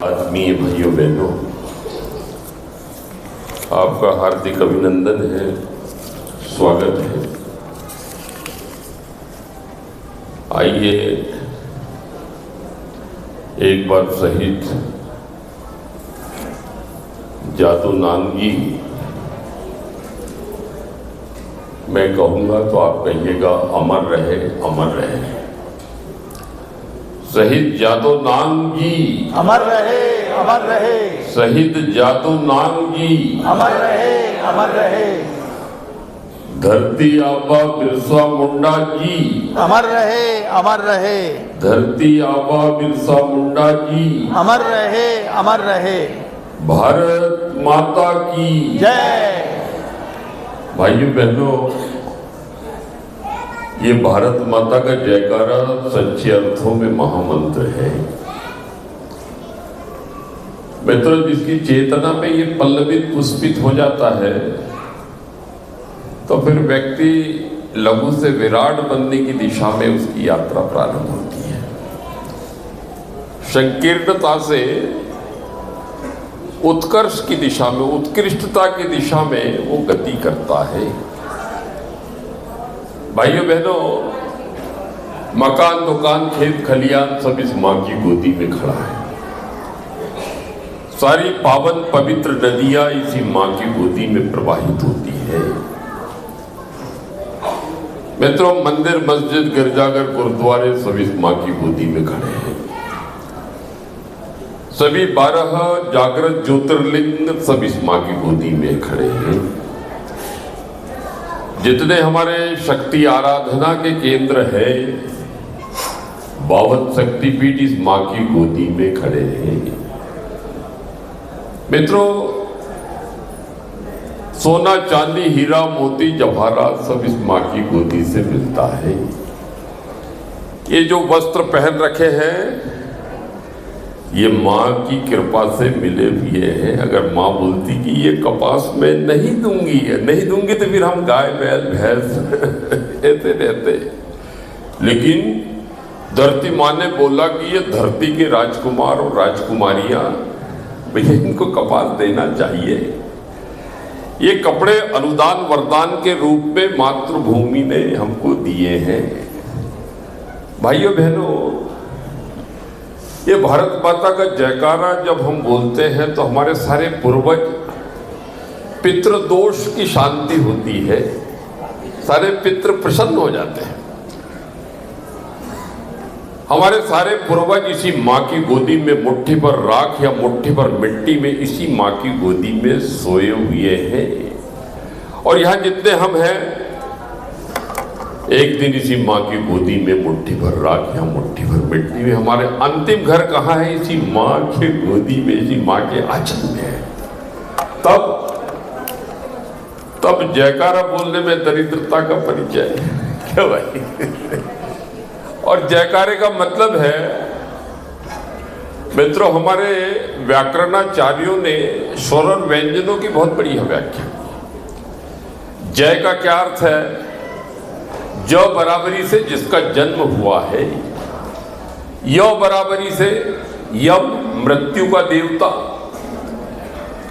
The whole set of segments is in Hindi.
आत्मीय भाइयों बहनों, आपका हार्दिक अभिनंदन है, स्वागत है। आइए एक बार शहीद जादू नानगी मैं कहूँगा तो आप कहिएगा अमर रहे, अमर रहे। शहीद जादू नानगी अमर रहे, अमर रहे। शहीद जादू नानगी अमर रहे, अमर रहे। धरती आबा बिरसा मुंडा जी अमर रहे, अमर रहे। धरती आबा बिरसा मुंडा जी अमर रहे, अमर रहे। भारत माता की जय। भाइयों बहनों, ये भारत माता का जयकारा सच्चे अर्थों में महामंत्र है। मित्रों, जिसकी चेतना में ये पल्लवित पुष्पित हो जाता है तो फिर व्यक्ति लघु से विराट बनने की दिशा में उसकी यात्रा प्रारंभ होती है। संकीर्णता से उत्कर्ष की दिशा में, उत्कृष्टता की दिशा में वो गति करता है। भाइयों बहनों, मकान, दुकान, खेत खलियान सब इस माँ की गोदी में खड़ा है। सारी पावन पवित्र नदियां इसी माँ की गोदी में प्रवाहित होती है। मित्रों, मंदिर, मस्जिद, गिरजाघर, गुरुद्वारे सब इस माँ की गोदी में खड़े हैं। सभी 12 जागृत ज्योतिर्लिंग सब इस माँ की गोदी में खड़े हैं। जितने हमारे शक्ति आराधना के केंद्र है, 52 शक्तिपीठ इस माँ की गोदी में खड़े हैं। मित्रों, सोना, चांदी, हीरा, मोती, जवाहरात सब इस माँ की गोदी से मिलता है। ये जो वस्त्र पहन रखे हैं, ये माँ की कृपा से मिले हुए हैं। अगर माँ बोलती कि ये कपास मैं नहीं दूंगी, नहीं दूंगी तो फिर हम गाय, बैल, भैंस ऐसे रहते। लेकिन धरती माँ ने बोला कि ये धरती के राजकुमार और राजकुमारियां, भैया इनको कपास देना चाहिए। ये कपड़े अनुदान वरदान के रूप में मातृभूमि ने हमको दिए हैं। भाइयों बहनों, ये भारत माता का जयकारा जब हम बोलते हैं तो हमारे सारे पूर्वज पितृदोष की शांति होती है, सारे पितृ प्रसन्न हो जाते हैं। हमारे सारे पूर्वज इसी माँ की गोदी में मुट्ठी भर राख या मुट्ठी भर मिट्टी में इसी माँ की गोदी में सोए हुए हैं। और यहाँ जितने हम हैं, एक दिन इसी माँ की गोदी में मुट्ठी भर राख या मुट्ठी भर मिट्टी में, हमारे अंतिम घर कहाँ है? इसी माँ के गोदी में, इसी माँ के आंचल में है। तब जयकारा बोलने में दरिद्रता का परिचय क्या भाई? और जयकारे का मतलब है, मित्रों, हमारे व्याकरणाचार्यों ने स्वर और व्यंजनों की बहुत बढ़िया व्याख्या की। जय का क्या अर्थ है? ज बराबरी से जिसका जन्म हुआ है, य बराबरी से यम मृत्यु का देवता,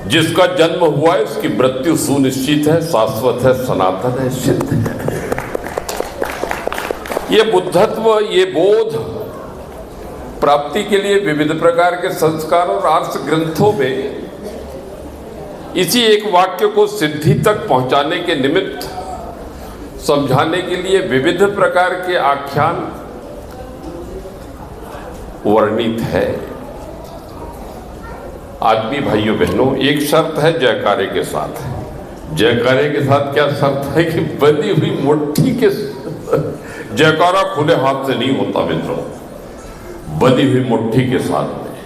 जिसका जन्म हुआ है उसकी मृत्यु सुनिश्चित है, शाश्वत है, सनातन है, सिद्ध है। ये बुद्धत्व, ये बोध प्राप्ति के लिए विविध प्रकार के संस्कार और आर्ष ग्रंथों में इसी एक वाक्य को सिद्धि तक पहुंचाने के निमित्त, समझाने के लिए विविध प्रकार के आख्यान वर्णित है। आदमी भाइयों बहनों, एक शर्त है जयकारे के साथ। जयकारे के साथ क्या शर्त है? कि बंधी हुई मुट्ठी के, जयकारा खुले हाथ से नहीं होता मित्रों, बंधी हुई मुट्ठी के साथ में।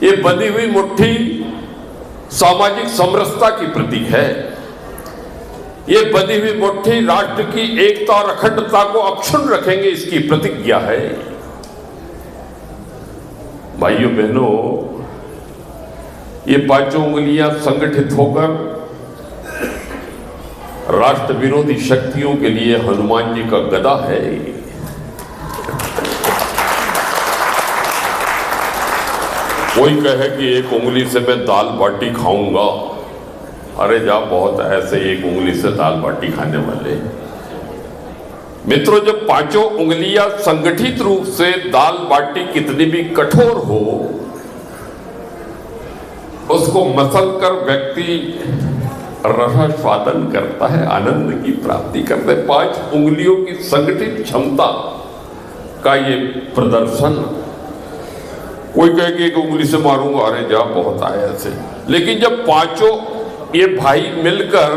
ये बंधी हुई मुट्ठी सामाजिक समरसता की प्रतीक है। ये बंधी हुई मुट्ठी राष्ट्र की एकता और अखंडता को अक्षुण्ण रखेंगे, इसकी प्रतिज्ञा है। भाइयों बहनों, ये पांचों उंगलियां संगठित होकर राष्ट्र विरोधी शक्तियों के लिए हनुमान जी का गदा है। कोई कहे कि एक उंगली से मैं दाल बाटी खाऊंगा, अरे जा बहुत ऐसे एक उंगली से दाल बाटी खाने वाले। मित्रों, जब पांचों उंगलियां संगठित रूप से दाल बाटी कितनी भी कठोर हो, उसको मसल कर व्यक्ति रस स्वादन करता है, आनंद की प्राप्ति करता है। 5 उंगलियों की संगठित क्षमता का ये प्रदर्शन। कोई कहे कि एक उंगली से मारूंगा, अरे जा बहुत आया ऐसे। लेकिन जब पांचों ये भाई मिलकर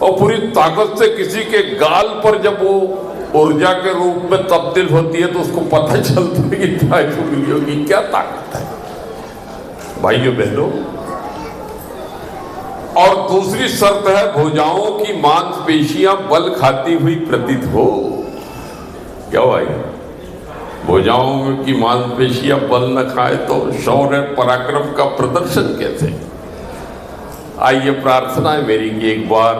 और पूरी ताकत से किसी के गाल पर जब वो ऊर्जा के रूप में तब्दील होती है, तो उसको पता चलता है कि 5 उंगलियों की क्या ताकत है भाइयों बहनों। और दूसरी शर्त है, भुजाओं की मांसपेशियां बल खाती हुई प्रतीत हो। क्या भाई, भुजाओं की मांसपेशियां बल न खाए तो शौर्य पराक्रम का प्रदर्शन कैसे। आइए, प्रार्थना है मेरी कि एक बार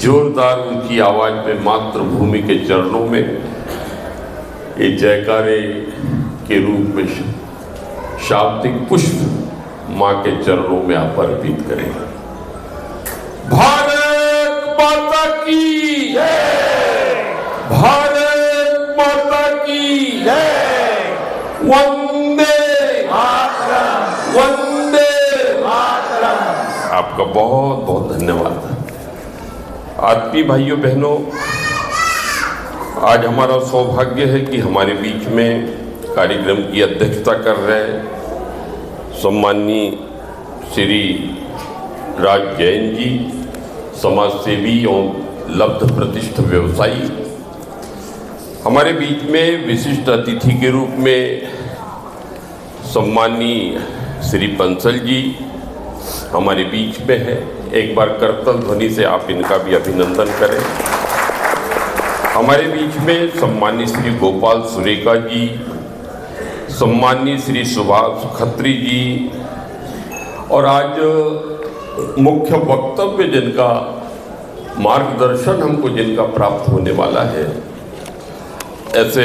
जोरदार उनकी आवाज में मातृभूमि के चरणों में ये जयकारे के रूप में शाब्दिक पुष्प मां के चरणों में आप अर्पित करें। भारत माता की जय, भारत माता की जय, वंदे मातरम, वंदे मातरम। आपका बहुत बहुत धन्यवाद। आत्मीय भाइयों बहनों, आज हमारा सौभाग्य है कि हमारे बीच में कार्यक्रम की अध्यक्षता कर रहे सम्माननीय श्री राज जैन जी, समाज सेवी और लब्ध प्रतिष्ठ व्यवसायी। हमारे बीच में विशिष्ट अतिथि के रूप में सम्माननीय श्री बंसल जी हमारे बीच में है। एक बार करतल ध्वनि से आप इनका भी अभिनंदन करें। हमारे बीच में सम्माननीय श्री गोपाल सुरेका जी, सम्माननीय श्री सुभाष खत्री जी, और आज मुख्य वक्तव्य जिनका मार्गदर्शन हमको जिनका प्राप्त होने वाला है, ऐसे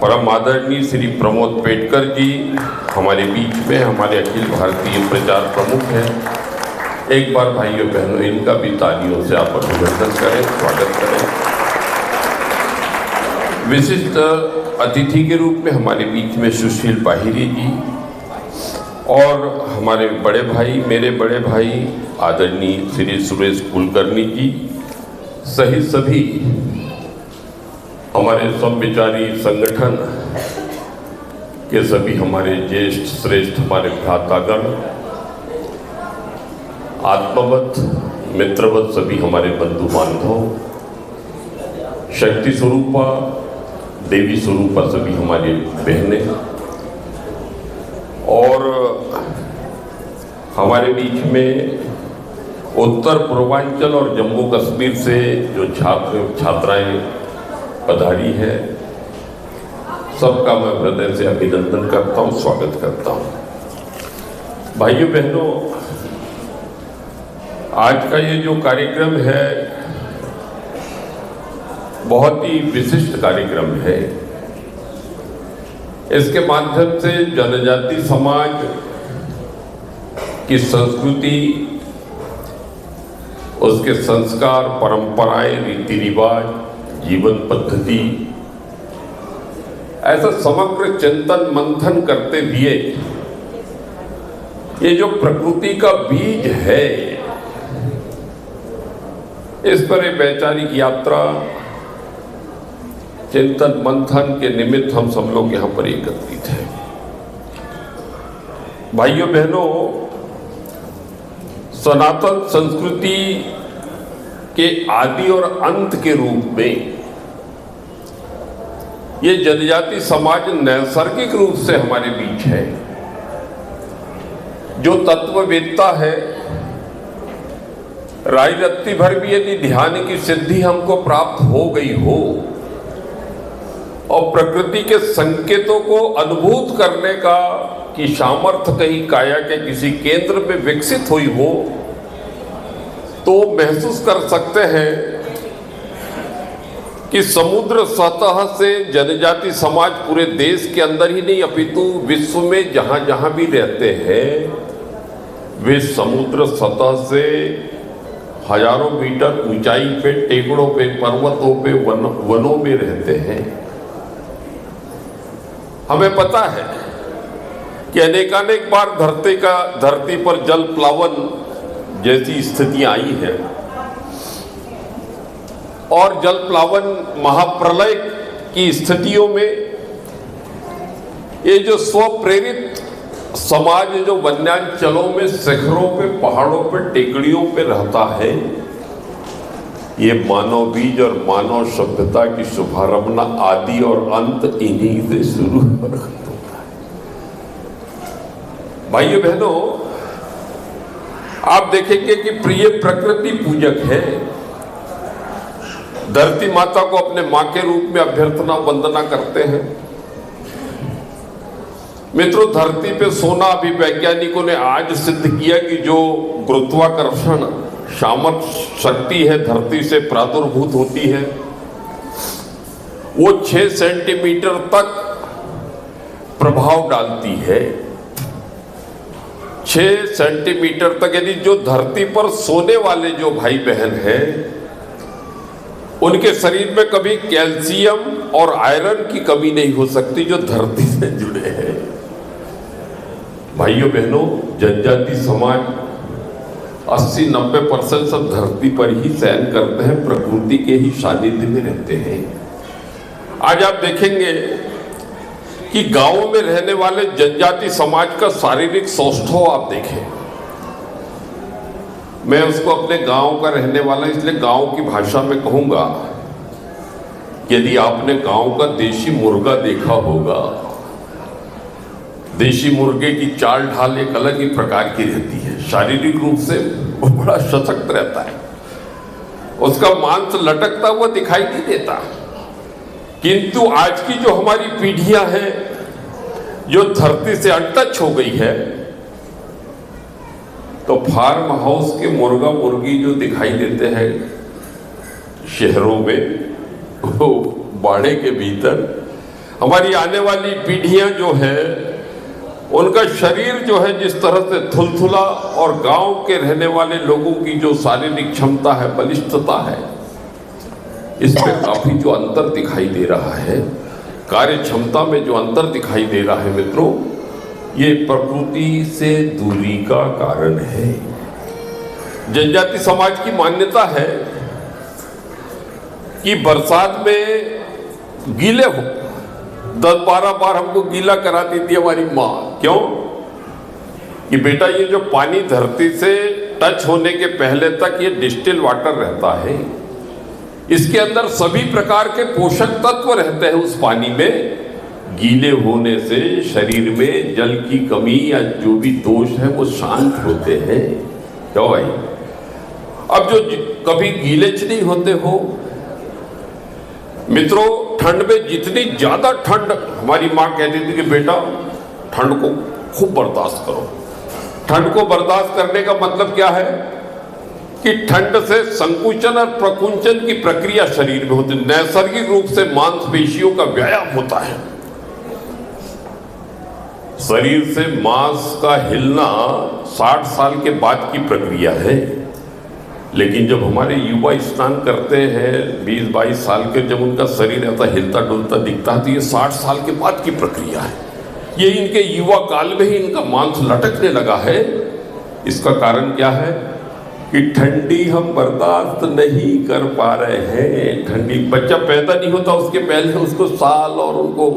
परम आदरणीय श्री प्रमोद पेटकर जी हमारे बीच में हमारे अखिल भारतीय प्रचार प्रमुख हैं। एक बार भाइयों बहनों इनका भी तालियों से आप अभिनंदन करें, स्वागत करें। विशिष्ट अतिथि के रूप में हमारे बीच में सुशील बाहिरी जी, और हमारे बड़े भाई, मेरे बड़े भाई आदरणीय श्री सुरेश कुलकर्णी जी सहित सभी हमारे समविचारी संगठन के सभी हमारे ज्येष्ठ श्रेष्ठ हमारे भ्रातागण, आत्मवत मित्रवत सभी हमारे बंधु बांधव, शक्ति स्वरूपा देवी स्वरूपा सभी हमारी बहनें, और हमारे बीच में उत्तर पूर्वांचल और जम्मू कश्मीर से जो छात्र छात्राएं पधारी है, सबका मैं हृदय से अभिनंदन करता हूं, स्वागत करता हूं। भाइयों बहनों, आज का ये जो कार्यक्रम है बहुत ही विशिष्ट कार्यक्रम है। इसके माध्यम से जनजाति समाज की संस्कृति, उसके संस्कार, परंपराएं, रीति रिवाज, जीवन पद्धति, ऐसा समग्र चिंतन मंथन करते हुए ये जो प्रकृति का बीज है, इस पर एक वैचारिक यात्रा चिंतन मंथन के निमित्त हम सब लोग यहाँ पर एकत्रित हैं। भाइयों बहनों, सनातन संस्कृति के आदि और अंत के रूप में ये जनजाति समाज नैसर्गिक रूप से हमारे बीच है। जो तत्ववेत्ता है, राई रत्ती भर भी यदि ध्यान की सिद्धि हमको प्राप्त हो गई हो और प्रकृति के संकेतों को अनुभूत करने का की सामर्थ्य कहीं काया के किसी केंद्र में विकसित हुई हो, तो महसूस कर सकते हैं कि समुद्र सतह से जनजाति समाज पूरे देश के अंदर ही नहीं अपितु विश्व में जहां जहां भी रहते हैं वे समुद्र सतह से हजारों मीटर ऊंचाई पे, टेकड़ों पे, पर्वतों पे, वनों में रहते हैं। हमें पता है कि अनेकानेक बार धरती पर जल प्लावन जैसी स्थितियां आई है और जल प्लावन महाप्रलय की स्थितियों में ये जो स्वप्रेरित समाज जो वन्यांचलों में, शिखरों पे, पहाड़ों पे, टेकड़ियों पे रहता है, ये मानव बीज और मानव सभ्यता की शुभारंभना आदि और अंत इन्हीं से शुरू होता है। भाइयों बहनों, आप देखेंगे कि प्रिय प्रकृति पूजक है, धरती माता को अपने मां के रूप में अभ्यर्थना वंदना करते हैं। मित्रों, धरती पे सोना अभी वैज्ञानिकों ने आज सिद्ध किया कि जो गुरुत्वाकर्षण सामर्थ्य शक्ति है धरती से प्रादुर्भूत होती है वो 6 सेंटीमीटर तक प्रभाव डालती है। 6 सेंटीमीटर तक, यानी जो धरती पर सोने वाले जो भाई बहन हैं उनके शरीर में कभी कैल्शियम और आयरन की कमी नहीं हो सकती जो धरती से जुड़े हैं। भाइयों बहनों, जनजाति समाज 80-90% सब धरती पर ही शयन करते हैं, प्रकृति के ही सानिध्य में रहते हैं। आज आप देखेंगे कि गांवों में रहने वाले जनजाति समाज का शारीरिक सौष्ठव आप देखें। मैं उसको अपने गांव का रहने वाला इसलिए गांव की भाषा में कहूंगा, यदि आपने गांव का देशी मुर्गा देखा होगा, देशी मुर्गे की चाल ढाल एक अलग ही प्रकार की रहती है। शारीरिक रूप से वो बड़ा सशक्त रहता है, उसका मांस लटकता हुआ दिखाई नहीं देता। किंतु आज की जो हमारी पीढ़ियां हैं जो धरती से अनटच हो गई है, तो फार्म हाउस के मुर्गा मुर्गी जो दिखाई देते हैं शहरों में, वो बाड़े के भीतर हमारी आने वाली पीढ़ियां जो है उनका शरीर जो है जिस तरह से थुलथुला, और गांव के रहने वाले लोगों की जो शारीरिक क्षमता है, बलिष्ठता है, इसमें काफी जो अंतर दिखाई दे रहा है, कार्य क्षमता में जो अंतर दिखाई दे रहा है मित्रों, ये प्रकृति से दूरी का कारण है। जनजाति समाज की मान्यता है कि बरसात में गीले हो, 10-12 बार हमको गीला करा देती है हमारी माँ। क्यों? कि बेटा ये जो पानी धरती से टच होने के पहले तक ये डिस्टिल वाटर रहता है, इसके अंदर सभी प्रकार के पोषक तत्व रहते हैं उस पानी में। गीले होने से शरीर में जल की कमी या जो भी दोष है वो शांत होते हैं। क्यों भाई? अब जो कभी गीलेच नहीं होते हो मित्रों, ठंड में जितनी ज्यादा ठंड, हमारी माँ कहती थी कि बेटा ठंड को खूब बर्दाश्त करो। ठंड को बर्दाश्त करने का मतलब क्या है कि ठंड से संकुचन और प्रकुंचन की प्रक्रिया शरीर में होती है। नैसर्गिक रूप से मांसपेशियों का व्यायाम होता है। शरीर से मांस का हिलना 60 साल के बाद की प्रक्रिया है, लेकिन जब हमारे युवा स्नान करते हैं 20-22 साल के, जब उनका शरीर ऐसा हिलता डुलता दिखता है तो ये 60 साल के बाद की प्रक्रिया है। ये इनके युवा काल में ही इनका मांस लटकने लगा है। इसका कारण क्या है कि ठंडी हम बर्दाश्त नहीं कर पा रहे हैं। ठंडी, बच्चा पैदा नहीं होता उसके पहले उसको साल और उनको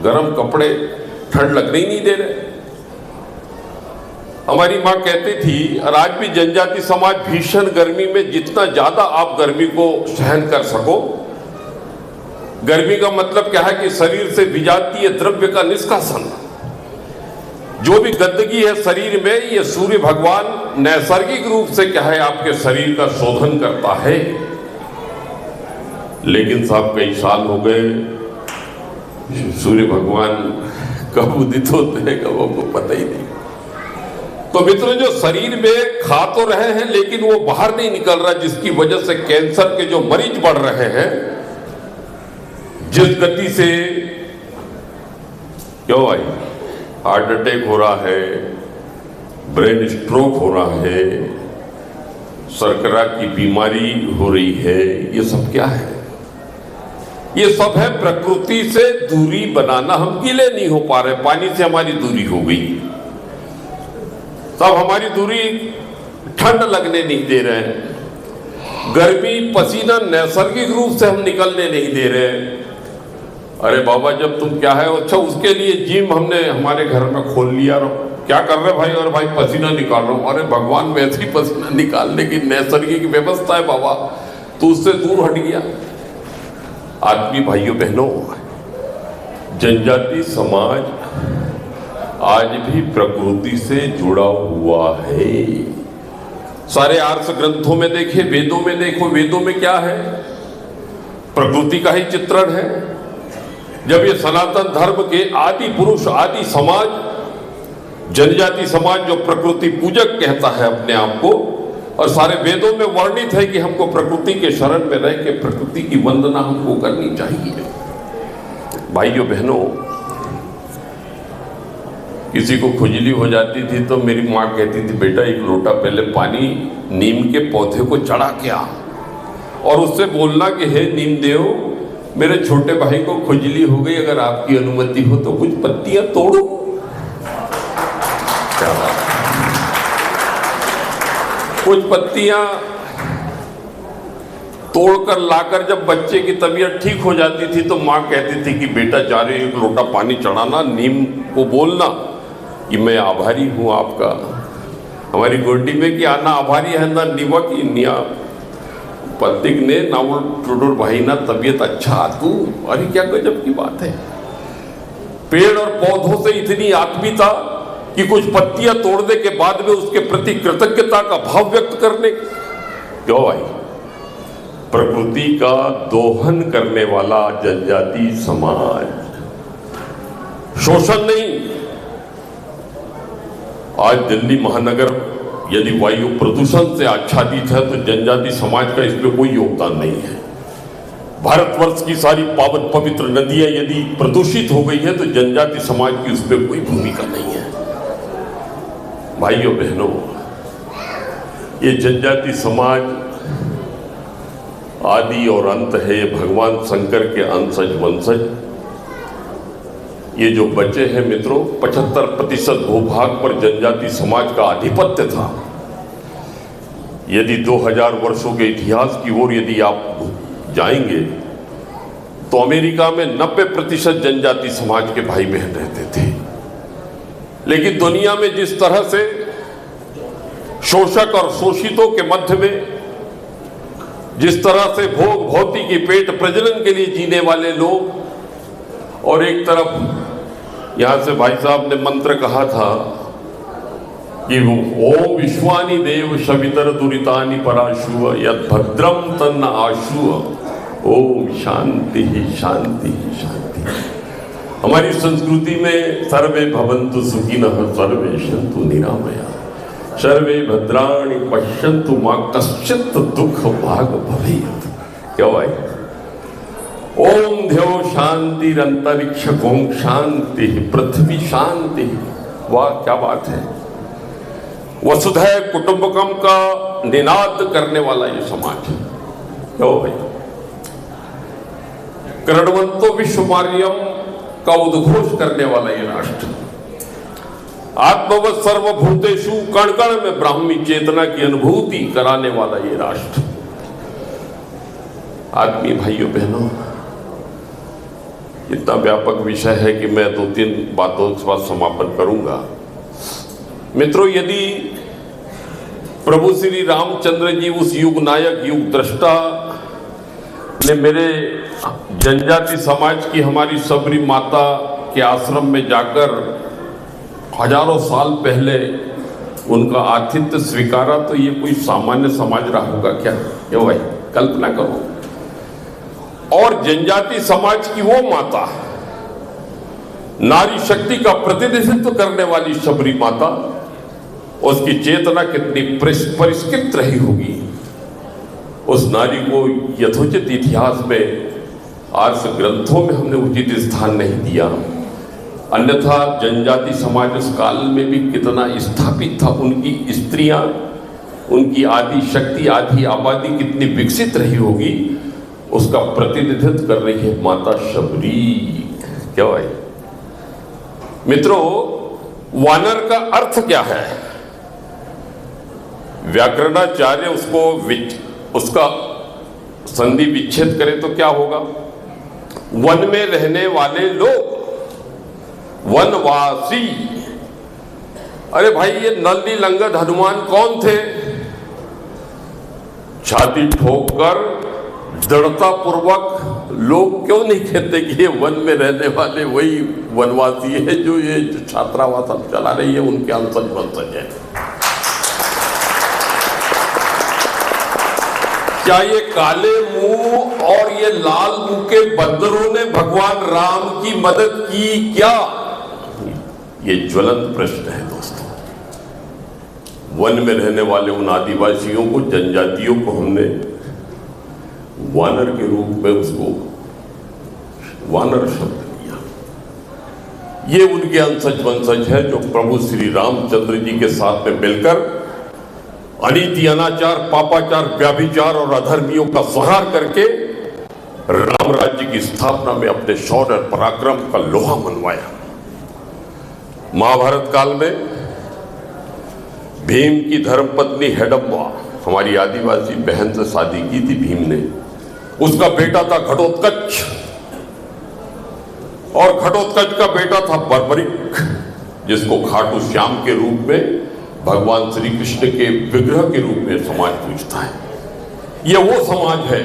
गर्म कपड़े ठंड लगने ही नहीं दे रहे। हमारी माँ कहती थी, और आज भी जनजाति समाज भीषण गर्मी में जितना ज्यादा आप गर्मी को सहन कर सको, गर्मी का मतलब क्या है कि शरीर से विजातीय द्रव्य का निष्कासन, जो भी गंदगी है शरीर में, ये सूर्य भगवान नैसर्गिक रूप से क्या है आपके शरीर का शोधन करता है। लेकिन साहब कई साल हो गए, सूर्य भगवान कब उदित होते हैं कब हमको पता ही नहीं। तो मित्रों, जो शरीर में खा तो रहे हैं लेकिन वो बाहर नहीं निकल रहा, जिसकी वजह से कैंसर के जो मरीज बढ़ रहे हैं जिस गति से क्यों भाई हार्ट अटैक हो रहा है, ब्रेन स्ट्रोक हो रहा है, शर्करा की बीमारी हो रही है, ये सब क्या है? ये सब है प्रकृति से दूरी बनाना। हम गीले नहीं हो पा रहे, पानी से हमारी दूरी हो गई, सब हमारी दूरी, ठंड लगने नहीं दे रहे हैं, गर्मी पसीना नैसर्गिक रूप से हम निकलने नहीं दे रहे हैं। अरे बाबा जब तुम क्या है, अच्छा उसके लिए जिम हमने हमारे घर में खोल लिया, क्या कर रहे भाई? और भाई पसीना निकाल रहा हूं। अरे भगवान वैसे ही पसीना निकालने की नैसर्गिक व्यवस्था है बाबा, तो उससे दूर हट गया। आदमी भाइयों बहनों, जनजाति समाज आज भी प्रकृति से जुड़ा हुआ है। सारे आर्ष ग्रंथों में देखे, वेदों में देखो, वेदों में क्या है? प्रकृति का ही चित्रण है। जब ये सनातन धर्म के आदि पुरुष, आदि समाज, जनजाति समाज जो प्रकृति पूजक कहता है अपने आप को, और सारे वेदों में वर्णित है कि हमको प्रकृति के शरण में रह के प्रकृति की वंदना हमको करनी चाहिए। भाइयों बहनों, किसी को खुजली हो जाती थी तो मेरी माँ कहती थी, बेटा एक लोटा पहले पानी नीम के पौधे को चढ़ा के आ, और उससे बोलना कि हे नीम देव, मेरे छोटे भाई को खुजली हो गई, अगर आपकी अनुमति हो तो कुछ पत्तियां तोड़ो। क्या बात, कुछ पत्तियां तोड़कर लाकर जब बच्चे की तबीयत ठीक हो जाती थी तो माँ कहती थी कि बेटा जा रहे एक लोटा पानी चढ़ाना, नीम को बोलना कि मैं आभारी हूं आपका। हमारी गोड्डी में कि आना आभारी है ना निवा की निया पतिक ने नावल टुडुर भाई ना तबीयत अच्छा तू। अरे क्या गजब की बात है। पेड़ और पौधों से इतनी आत्मीयता कि कुछ पत्तियां तोड़ने के बाद में उसके प्रति कृतज्ञता का भाव व्यक्त करने। क्यों भाई? प्रकृति का दोहन करने वाला जनजाति समाज, शोषण नहीं। आज दिल्ली महानगर यदि वायु प्रदूषण से आच्छादित है तो जनजाति समाज का इसमें कोई योगदान नहीं है। भारतवर्ष की सारी पावन पवित्र नदियां यदि प्रदूषित हो गई है तो जनजाति समाज की उसमें कोई भूमिका नहीं है। भाइयों बहनों, ये जनजाति समाज आदि और अंत है, ये भगवान शंकर के अंशज वंशज। ये जो बचे हैं मित्रों, 75% भूभाग पर जनजाति समाज का आधिपत्य था। यदि 2000 वर्षों के इतिहास की ओर यदि आप जाएंगे तो अमेरिका में 90% जनजाति समाज के भाई बहन रहते थे। लेकिन दुनिया में जिस तरह से शोषक और शोषितों के मध्य में जिस तरह से भोग भौतिकी पेट प्रजनन के लिए जीने वाले लोग, और एक तरफ यहां से भाई साहब ने मंत्र कहा था कि ओम विश्वानि देव शवितर दुरितानि पराशु यद भद्रम तन्न आशु। ओम शांति ही शांति ही शांति। हमारी संस्कृति में सर्वे भवन्तु सुखिनः सर्वे सन्तु निरामया सर्वे भद्राणि पश्यन्तु मां कश्चित् दुख भाग भवेत्। क्या भाई? ओम ध्यो शांति अंतरिक्ष ओम शांति पृथ्वी शांति। वाह क्या बात है। वसुधैव कुटुंबकम का निनाद करने वाला ये समाज। क्यों भाई? करणवंतो विश्वमार्यम का उद्घोष करने वाला ये राष्ट्र। आत्मवत् सर्वभूतेषु कण कण में ब्राह्मी चेतना की अनुभूति कराने वाला ये राष्ट्र। आदमी भाइयों बहनों, इतना व्यापक विषय है कि मैं 2-3 बातों के बाद समापन करूंगा। मित्रों, यदि प्रभु श्री रामचंद्र जी उस युग नायक युग दृष्टा ने मेरे जनजाति समाज की हमारी सबरी माता के आश्रम में जाकर हजारों साल पहले उनका आतिथ्य स्वीकारा, तो ये कोई सामान्य समाज रहा होगा क्या? क्यों भाई? कल्पना करो। और जनजाति समाज की वो माता, नारी शक्ति का प्रतिनिधित्व करने वाली शबरी माता, उसकी चेतना कितनी परिष्कृत रही होगी। उस नारी को यथोचित इतिहास में आर्ष ग्रंथों में हमने उचित स्थान नहीं दिया। अन्यथा जनजाति समाज उस काल में भी कितना स्थापित था, उनकी स्त्रियां, उनकी आदि शक्ति, आदि आबादी कितनी विकसित रही होगी, उसका प्रतिनिधित्व कर रही है माता शबरी। क्या भाई मित्रों, वानर का अर्थ क्या है? व्याकरणाचार्य उसका संधि विच्छेद करें तो क्या होगा? वन में रहने वाले लोग, वनवासी। अरे भाई, ये नल नीलंगद हनुमान कौन थे? छाती ठोककर दृढ़ता पूर्वक लोग क्यों नहीं कहते कि ये वन में रहने वाले वही वनवासी है जो ये छात्रावास अब चला रही है, उनके अंशज वंशज है। क्या ये काले मुंह और ये लाल मुंह के बंदरों ने भगवान राम की मदद की क्या? ये ज्वलंत प्रश्न है दोस्तों। वन में रहने वाले उन आदिवासियों को, जनजातियों को हमने वानर के रूप में उसको वानर शब्द दिया। ये उनके अंशज वंशज है जो प्रभु श्री रामचंद्र जी के साथ में मिलकर अनीति, अनाचार, पापाचार, व्याभिचार और अधर्मियों का संहार करके राम राज्य की स्थापना में अपने शौर्य और पराक्रम का लोहा मनवाया। महाभारत काल में भीम की धर्मपत्नी हेडम्बा, हमारी आदिवासी बहन से शादी की थी भीम ने। उसका बेटा था घटोत्कच और घटोत्कच का बेटा था बर्बरिक, जिसको खाटू श्याम के रूप में भगवान श्री कृष्ण के विग्रह के रूप में समाज पूजता है। यह वो समाज है।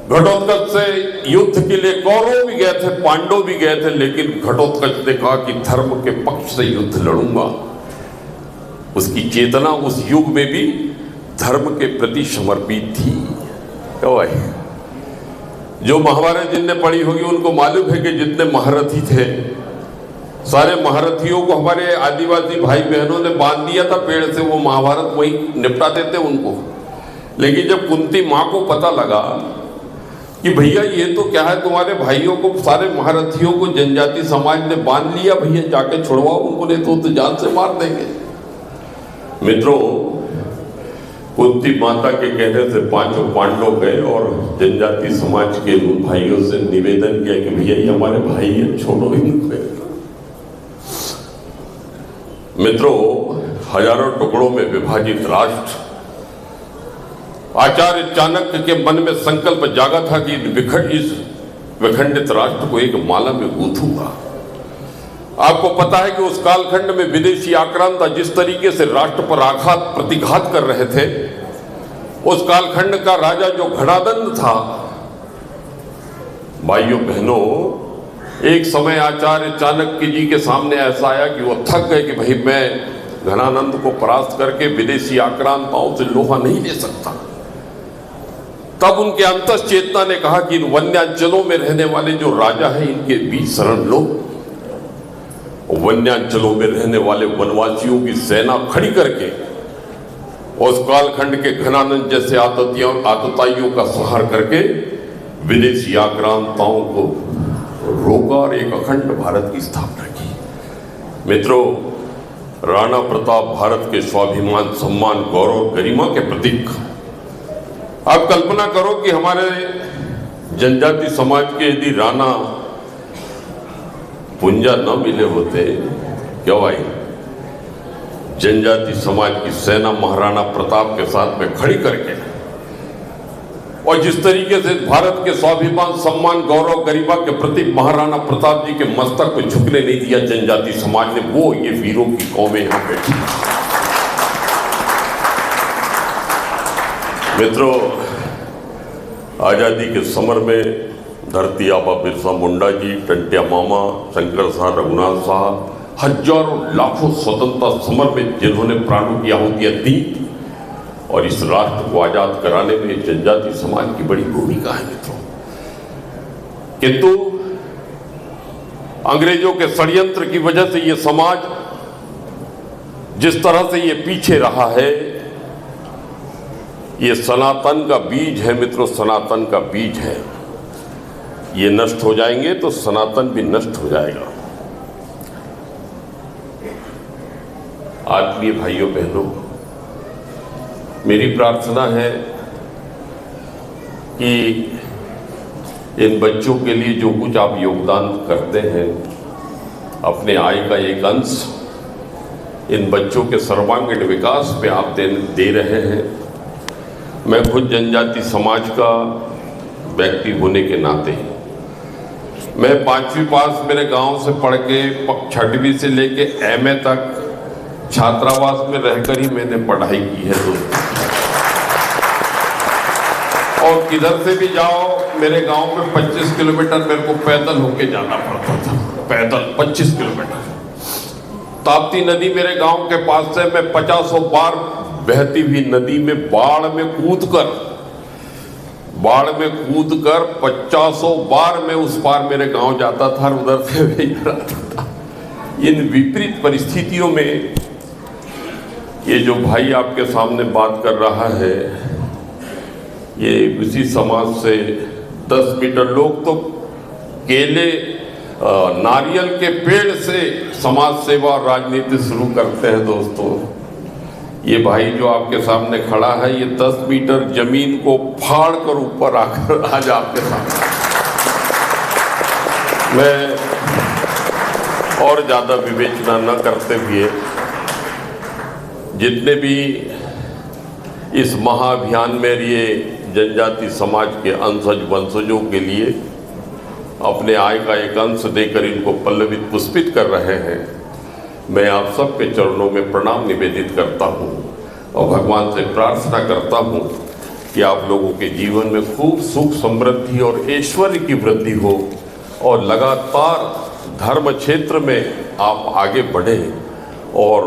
घटोत्कच से युद्ध के लिए कौरव भी गए थे, पांडव भी गए थे, लेकिन घटोत्कच ने कहा कि धर्म के पक्ष से युद्ध लड़ूंगा। उसकी चेतना उस युग में भी धर्म के प्रति समर्पित थी। तो जो महाभारत जिनने पढ़ी होगी उनको मालूम है कि जितने महारथी थे, सारे महारथियों को हमारे आदिवासी भाई बहनों ने बांध दिया था पेड़ से, वो महाभारत वही निपटा देते उनको। लेकिन जब कुंती माँ को पता लगा कि भैया ये तो क्या है, तुम्हारे भाइयों को, सारे महारथियों को जनजाति समाज ने बांध लिया, भैया जाके छुड़वाओ उनको, नहीं तो जान से मार देंगे। मित्रों, कुंती माता के कहने से पांचों पांडव गए और जनजाति समाज के भाइयों से निवेदन किया कि भैया ये हमारे भाई है, छोड़ो इनको। मित्रों, हजारों टुकड़ों में विभाजित राष्ट्र, आचार्य चाणक्य के मन में संकल्प जागा था कि इस विखंडित राष्ट्र को एक माला में गूंथूंगा। आपको पता है कि उस कालखंड में विदेशी आक्रांता जिस तरीके से राष्ट्र पर आघात प्रतिघात कर रहे थे, उस कालखंड का राजा जो घनादंड था, भाइयों बहनों, एक समय आचार्य चाणक्य जी के सामने ऐसा आया कि वो थक गए कि भाई मैं घनानंद को परास्त करके विदेशी आक्रांताओं से लोहा नहीं ले सकता। तब उनके अंतस चेतना ने कहा कि इन वन्यांचलों में रहने वाले जो राजा हैं, इनके बीच शरण लो। वन्यांचलों में रहने वाले वनवासियों की सेना खड़ी करके उस कालखंड के घनानंद जैसे आतताइयों का संहार करके विदेशी आक्रांताओं को रोका और एक अखंड भारत की स्थापना की। मित्रों, राणा प्रताप भारत के स्वाभिमान, सम्मान, गौरव, गरिमा के प्रतीक। आप कल्पना करो कि हमारे जनजाति समाज के यदि राणा पुंजा न मिले होते, क्या भाई, जनजाति समाज की सेना महाराणा प्रताप के साथ में खड़ी करके और जिस तरीके से भारत के स्वाभिमान, सम्मान, गौरव, गरिमा के प्रति महाराणा प्रताप जी के मस्तक पे झुकने नहीं दिया जनजाति समाज ने, वो ये वीरों की कौमें यहां बैठी। मित्रों, आजादी के समर में धरती आबा बिरसा मुंडा जी, टंटिया मामा, शंकर साहब, रघुनाथ साहब, हजारों लाखों स्वतंत्रता समर में जिन्होंने प्राणों की आहुतियां दी और इस राष्ट्र को आजाद कराने में जनजाति समाज की बड़ी भूमिका है। मित्रों, किंतु अंग्रेजों के षड्यंत्र की वजह से ये समाज जिस तरह से ये पीछे रहा है, ये सनातन का बीज है। मित्रों, सनातन का बीज है। ये नष्ट हो जाएंगे तो सनातन भी नष्ट हो जाएगा। आत्मीय भाइयों बहनों, मेरी प्रार्थना है कि इन बच्चों के लिए जो कुछ आप योगदान करते हैं, अपने आय का एक अंश इन बच्चों के सर्वांगीण विकास पे आप दे रहे हैं। मैं खुद जनजाति समाज का व्यक्ति होने के नाते मैं 5वीं पास मेरे गांव से पढ़ के 6वीं से लेके MA तक छात्रावास में रहकर ही मैंने पढ़ाई की है दोस्तों। और किधर से भी जाओ, मेरे गांव में 25 किलोमीटर मेरे को पैदल होके जाना पड़ता था, पैदल 25 किलोमीटर। ताप्ती नदी मेरे गांव के पास से मैं 50 बार बहती हुई नदी में बाढ़ में कूद कर 50 बार मैं उस पार मेरे गांव जाता था और उधर से इधर आता था। इन विपरीत परिस्थितियों में ये जो भाई आपके सामने बात कर रहा है, ये उसी समाज से 10 मीटर, लोग तो केले नारियल के पेड़ से समाज सेवा और राजनीति शुरू करते हैं दोस्तों। ये भाई जो आपके सामने खड़ा है, ये 10 मीटर जमीन को फाड़ कर ऊपर आकर आज आपके सामने। मैं और ज्यादा विवेचना न करते हुए जितने भी इस महाअभियान में ये जनजाति समाज के अंशज वंशजों के लिए अपने आय का एक अंश देकर इनको पल्लवित पुष्पित कर रहे हैं, मैं आप सबके चरणों में प्रणाम निवेदित करता हूं और भगवान से प्रार्थना करता हूं कि आप लोगों के जीवन में खूब सुख समृद्धि और ऐश्वर्य की वृद्धि हो और लगातार धर्म क्षेत्र में आप आगे बढ़ें और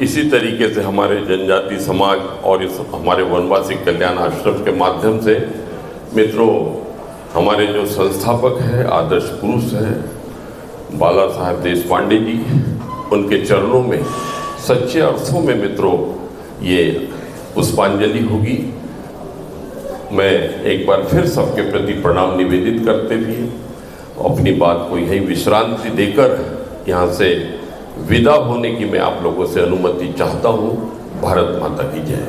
इसी तरीके से हमारे जनजाति समाज और इस हमारे वनवासी कल्याण आश्रम के माध्यम से मित्रों, हमारे जो संस्थापक हैं, आदर्श पुरुष हैं बाला साहेब देशपांडे जी, उनके चरणों में सच्चे अर्थों में मित्रों ये पुष्पांजलि होगी। मैं एक बार फिर सबके प्रति प्रणाम निवेदित करते हुए अपनी बात को यही विश्रांति देकर यहाँ से विदा होने की मैं आप लोगों से अनुमति चाहता हूँ। भारत माता की जय।